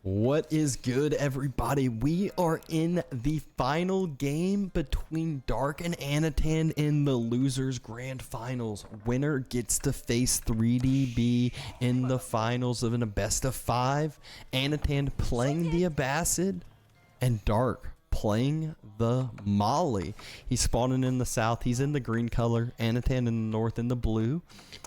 What is good, everybody? We are in the final game between Dark and Anotand in the losers grand finals. Winner gets to face 3DB in the finals of a best of 5. Anotand playing the Abbasid and Dark playing the Mali. He's spawning in the south. He's in the green color. Anotand in the north in the blue.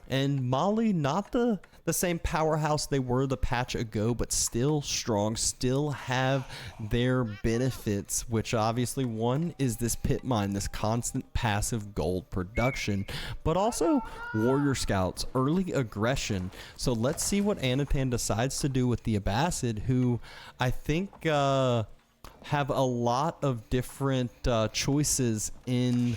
And Mali, not the same powerhouse they were the patch ago, but still strong, still have their benefits, which obviously one is this pit mine, this constant passive gold production, but also warrior scouts, early aggression. So let's see what Anotand decides to do with the Abbasid, who I think have a lot of different choices in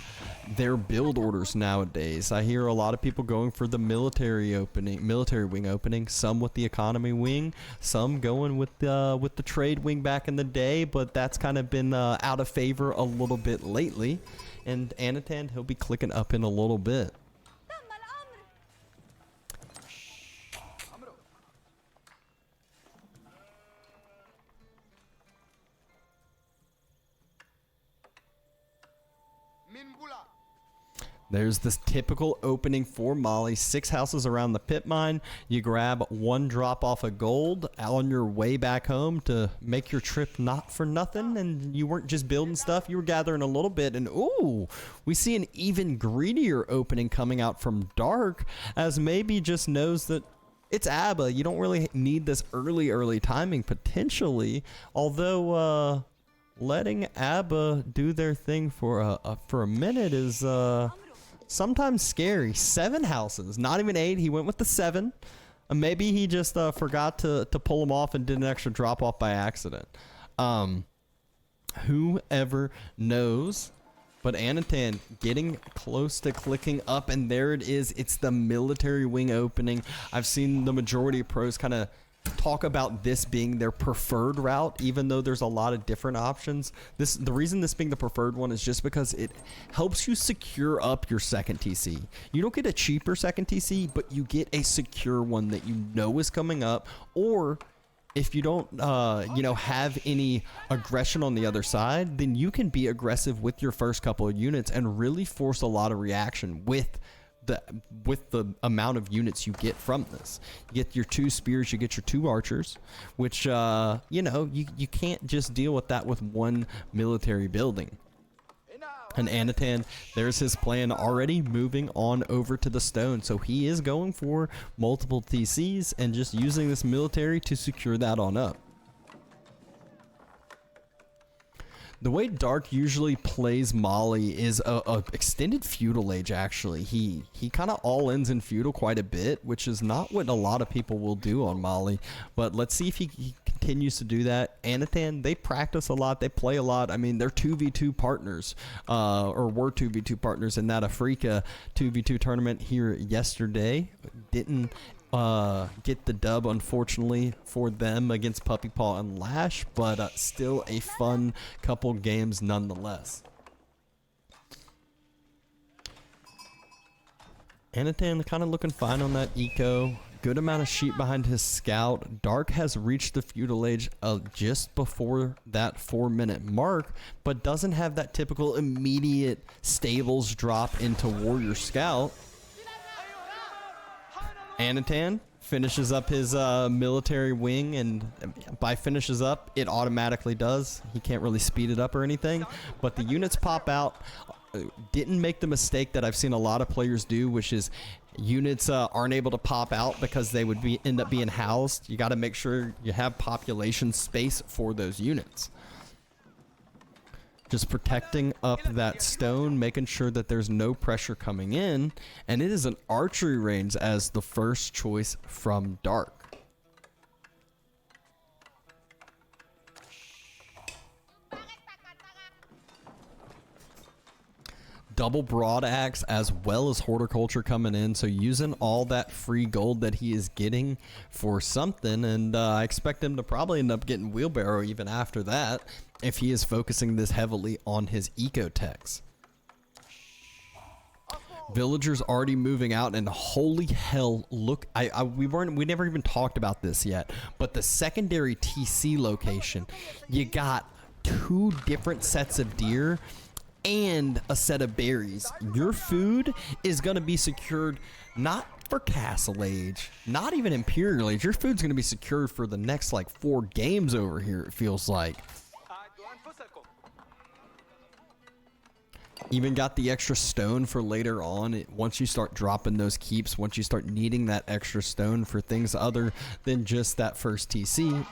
their build orders nowadays. I hear a lot of people going for the military wing opening, some with the economy wing, some going with the trade wing back in the day, but that's kind of been out of favor a little bit lately. And Anotand, he'll be clicking up in a little bit. There's this typical opening for Mali. 6 houses around the pit mine. You grab 1 drop off of gold on your way back home to make your trip not for nothing. And you weren't just building stuff, you were gathering a little bit. And ooh, we see an even greedier opening coming out from Dark, as maybe just knows that it's Abba. You don't really need this early timing potentially. Although letting Abba do their thing for a minute is sometimes scary. 7 houses, not even 8. He went with the 7. Maybe he just forgot to pull them off and did an extra drop off by accident. Whoever knows. But Anotand getting close to clicking up, and there it is. It's the military wing opening. I've seen the majority of pros kind of talk about this being their preferred route, even though there's a lot of different options. The reason this being the preferred one is just because it helps you secure up your second TC. You don't get a cheaper second TC, but you get a secure one that you know is coming up. Or if you don't have any aggression on the other side, then you can be aggressive with your first couple of units and really force a lot of reaction with the amount of units you get from this. You get your 2 spears, you get your 2 archers, which you can't just deal with that with 1 military building. And Anotand, there's his plan already moving on over to the stone. So he is going for multiple TCs and just using this military to secure that on up. The way Dark usually plays Mali is a extended feudal age, actually. He kind of all-ins in feudal quite a bit, which is not what a lot of people will do on Mali. But let's see if he continues to do that. Anotand, they practice a lot, they play a lot. I mean, they're 2v2 partners, or were 2v2 partners in that Africa 2v2 tournament here yesterday. Didn't get the dub, unfortunately, for them against Puppy Paw and Lash, but still a fun couple games nonetheless. Anotand kind of looking fine on that eco. Good amount of sheep behind his scout. Dark has reached the feudal age just before that 4-minute mark, but doesn't have that typical immediate stables drop into warrior scout. Anotand finishes up his military wing, and by finishes up, it automatically does. He can't really speed it up or anything, but the units pop out. Didn't make the mistake that I've seen a lot of players do, which is units aren't able to pop out because they would end up being housed. You got to make sure you have population space for those units. Just protecting up that stone, making sure that there's no pressure coming in, and it is an archery range as the first choice from Dark. Double broad axe as well as horticulture coming in, so using all that free gold that he is getting for something, and I expect him to probably end up getting wheelbarrow even after that if he is focusing this heavily on his eco techs. Villagers already moving out, and holy hell, look, we never even talked about this yet, but the secondary TC location, you got 2 different sets of deer and a set of berries. Your food is going to be secured not for Castle Age, not even Imperial Age. Your food's going to be secured for the next like 4 games over here, it feels like. Even got the extra stone for later on. Once you start dropping those keeps, once you start needing that extra stone for things other than just that first TC.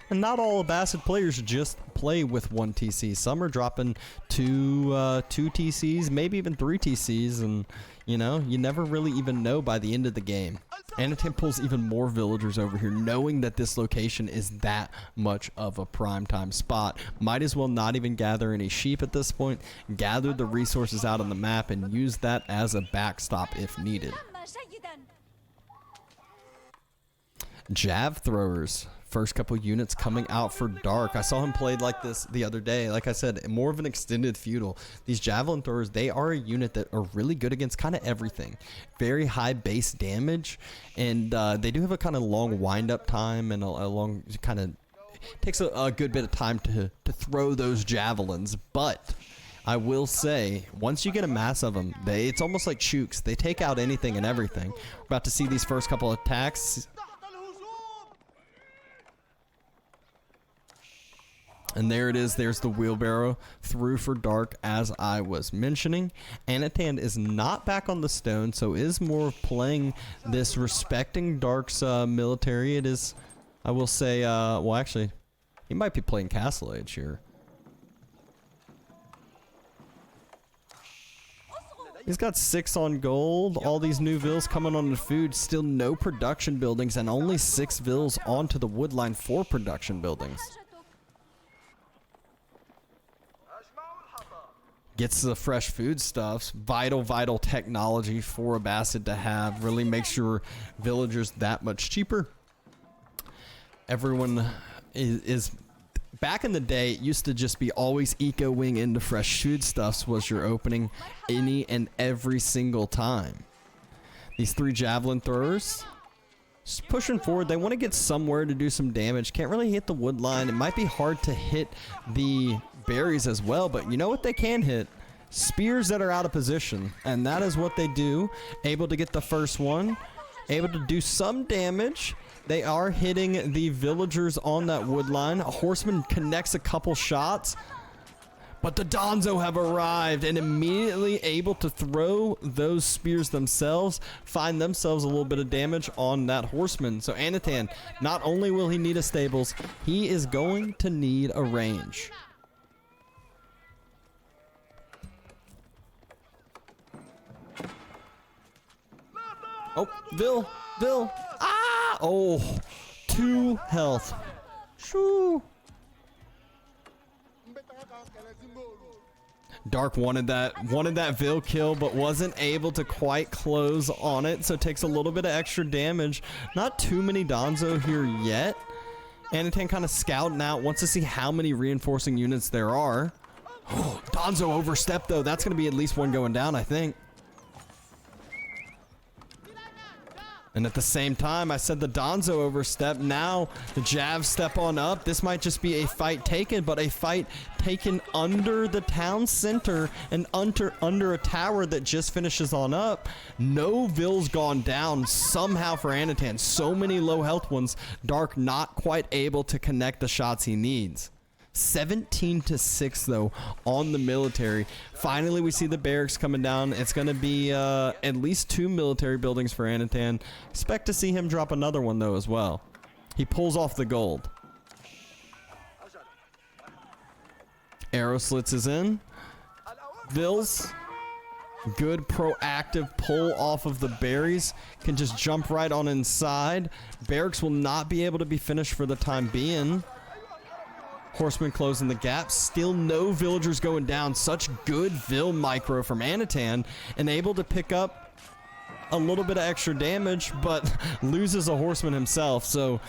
And not all Abbasid players just play with 1 TC. Some are dropping 2 TCs, maybe even 3 TCs, and you know, you never really even know by the end of the game. Anotand pulls even more villagers over here, knowing that this location is that much of a prime time spot. Might as well not even gather any sheep at this point. Gather the resources out on the map and use that as a backstop if needed. Jav throwers. First couple units coming out for Dark. I saw him played like this the other day. Like I said, more of an extended feudal. These javelin throwers, they are a unit that are really good against kind of everything. Very high base damage, and they do have a kind of long wind up time, and a long kind of takes a good bit of time to throw those javelins. But I will say, once you get a mass of them, it's almost like chooks. They take out anything and everything. We're about to see these first couple attacks. And there it is. There's the wheelbarrow through for Dark, as I was mentioning. Anotand is not back on the stone, so is more playing this respecting Dark's military. It is, I will say, well, actually, he might be playing Castle Age here. He's got 6 on gold. All these new vills coming on the food. Still no production buildings, and only 6 vills onto the wood line for production buildings. Gets the fresh foodstuffs. Vital technology for Abbasid to have. Really makes your villagers that much cheaper. Everyone is back in the day, it used to just be always eco wing into fresh foodstuffs was your opening any and every single time. These 3 javelin throwers just pushing forward. They want to get somewhere to do some damage. Can't really hit the wood line. It might be hard to hit the berries as well, but you know what they can hit? Spears that are out of position, and that is what they do. Able to get the first one, able to do some damage. They are hitting the villagers on that wood line. A horseman connects a couple shots, but the Donzo have arrived and immediately able to throw those spears themselves, find themselves a little bit of damage on that horseman. So Anotand, not only will he need a stables, he is going to need a range. Oh, Vil. Ah! Oh, 2 health. Shoo. Dark wanted that Vil kill, but wasn't able to quite close on it, so takes a little bit of extra damage. Not too many Donzo here yet. Anotand kind of scouting out, wants to see how many reinforcing units there are. Donzo overstepped though. That's going to be at least 1 going down, I think. And at the same time, I said the Donzo overstep. Now the Javs step on up. This might just be a fight taken, but a fight taken under the town center and under a tower that just finishes on up. No Vil's gone down somehow for Anotand. So many low health ones. Dark not quite able to connect the shots he needs. 17-6 though on the military. Finally we see the barracks coming down. It's going to be at least 2 military buildings for Anotand. Expect to see him drop another one though as well. He pulls off the gold. Arrow slits is in. Vils, good proactive pull off of the berries. Can just jump right on inside. Barracks will not be able to be finished for the time being. Horseman closing the gap. Still no villagers going down. Such good Vil micro from Anotand, and able to pick up a little bit of extra damage, but loses a horseman himself. So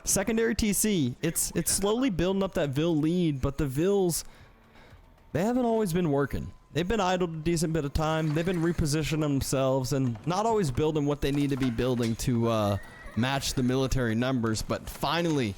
secondary TC, it's slowly building up that Vil lead, but the Vils, they haven't always been working. They've been idled a decent bit of time. They've been repositioning themselves and not always building what they need to be building to match the military numbers. But finally,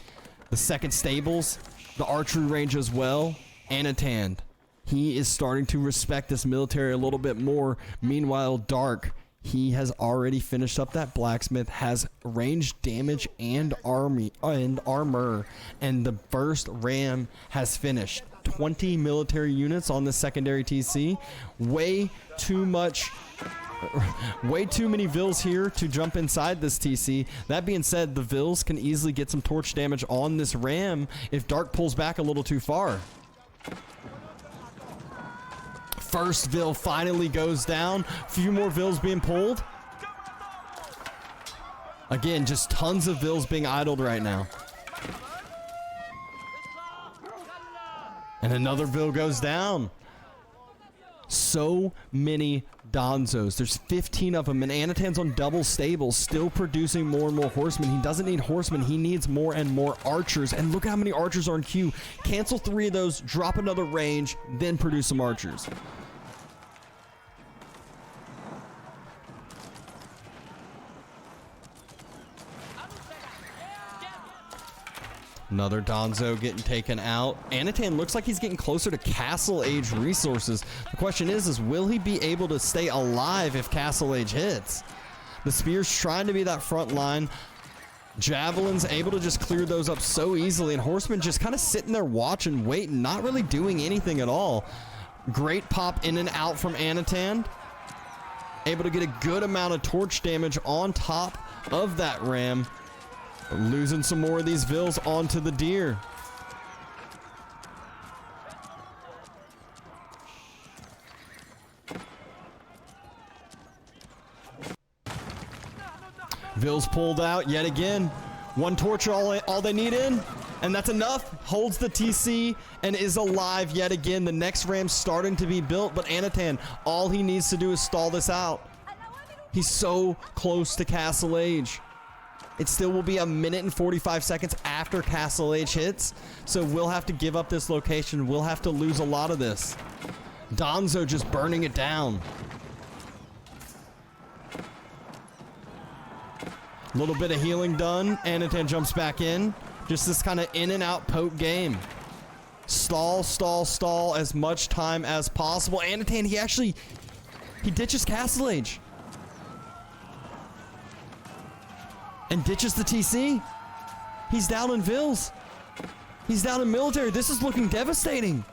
the second stables, the archery range as well, Anotand. He is starting to respect this military a little bit more. Meanwhile, Dark, he has already finished up that blacksmith, has range damage and armor, and the first ram has finished. 20 military units on the secondary TC. Way too many vills here to jump inside this TC. That being said, the vills can easily get some torch damage on this ram if Dark pulls back a little too far. First vill finally goes down. Few more vills being pulled. Again, just tons of vills being idled right now. And another vill goes down. So many Donzos. There's 15 of them, and Anotand's on double stables, still producing more and more horsemen. He doesn't need horsemen. He needs more and more archers. And look how many archers are in queue. Cancel 3 of those, drop another range, then produce some archers. Another Donzo getting taken out. Anotand looks like he's getting closer to Castle Age resources. The question is will he be able to stay alive if Castle Age hits? The Spear's trying to be that front line. Javelin's able to just clear those up so easily, and Horseman just kind of sitting there watching, waiting, not really doing anything at all. Great pop in and out from Anotand. Able to get a good amount of torch damage on top of that ram. Losing some more of these vills onto the deer. Vills pulled out yet again. One torch all they need in, and that's enough. Holds the TC and is alive yet again. The next ram's starting to be built, but Anotand, all he needs to do is stall this out. He's so close to Castle Age. It still will be a minute and 45 seconds after Castle Age hits, so we'll have to give up this location. We'll have to lose a lot of this. Donzo just burning it down. A little bit of healing done. Anotand jumps back in. Just this kind of in and out poke game. Stall, stall, stall as much time as possible. Anotand, he ditches Castle Age. And ditches the TC. He's down in vills. He's down in military. This is looking devastating.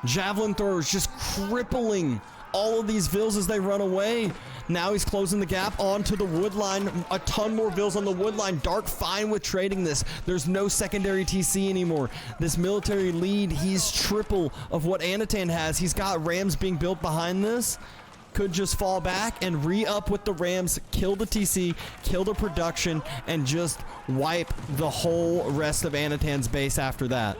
Javelin throwers just crippling all of these vills as they run away. Now he's closing the gap onto the wood line. A ton more vills on the wood line. Dark fine with trading this. There's no secondary TC anymore. This military lead, he's triple of what Anotand has. He's got rams being built behind this. Could just fall back and re-up with the rams, kill the TC, kill the production, and just wipe the whole rest of Anotand's base after that.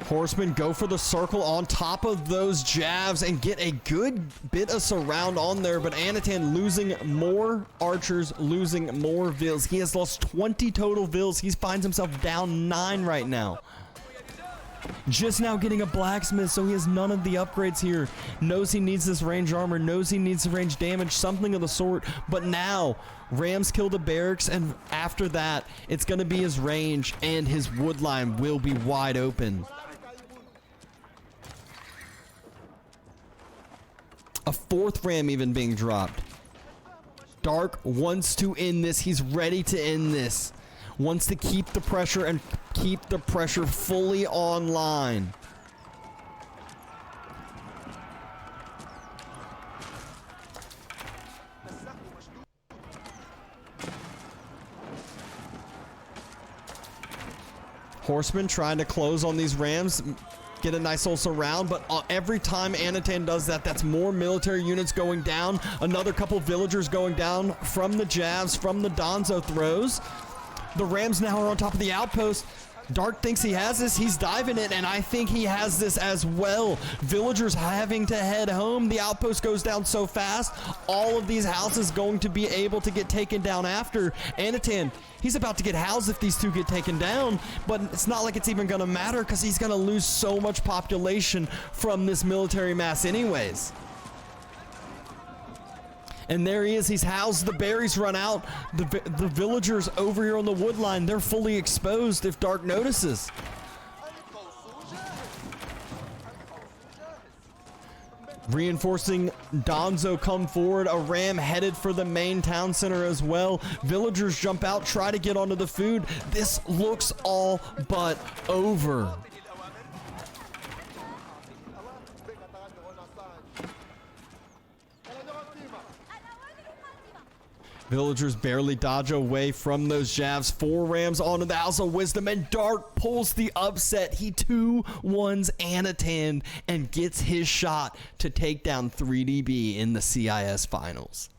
Horsemen go for the circle on top of those jabs and get a good bit of surround on there, but Anotand losing more archers, losing more vills. He has lost 20 total vills. He finds himself down 9 right now. Just now getting a blacksmith, so he has none of the upgrades here. Knows he needs this range armor, knows he needs the range damage, something of the sort. But now, rams kill the barracks, and after that, it's going to be his range, and his wood line will be wide open. A 4th ram even being dropped. Dark wants to end this. He's ready to end this. Wants to keep the pressure and keep the pressure fully online. Horsemen trying to close on these rams. Get a nice little surround, but every time Anotand does that, that's more military units going down. Another couple villagers going down from the jabs, from the Donzo throws. The Rams now are on top of the outpost. Dark thinks he has this. He's diving it, and I think he has this as well. Villagers having to head home. The outpost goes down so fast. All of these houses going to be able to get taken down after. Anotand, he's about to get housed if these two get taken down, but it's not like it's even going to matter because he's going to lose so much population from this military mass anyways. And there he is. He's housed. The berries run out. The villagers over here on the wood line, they're fully exposed if Dark notices. Reinforcing Donzo come forward. A ram headed for the main town center as well. Villagers jump out, try to get onto the food. This looks all but over. Villagers barely dodge away from those jabs. 4 rams onto the House of Wisdom, and Dark pulls the upset. He 2-1s Anotand and gets his shot to take down 3DB in the CIS finals.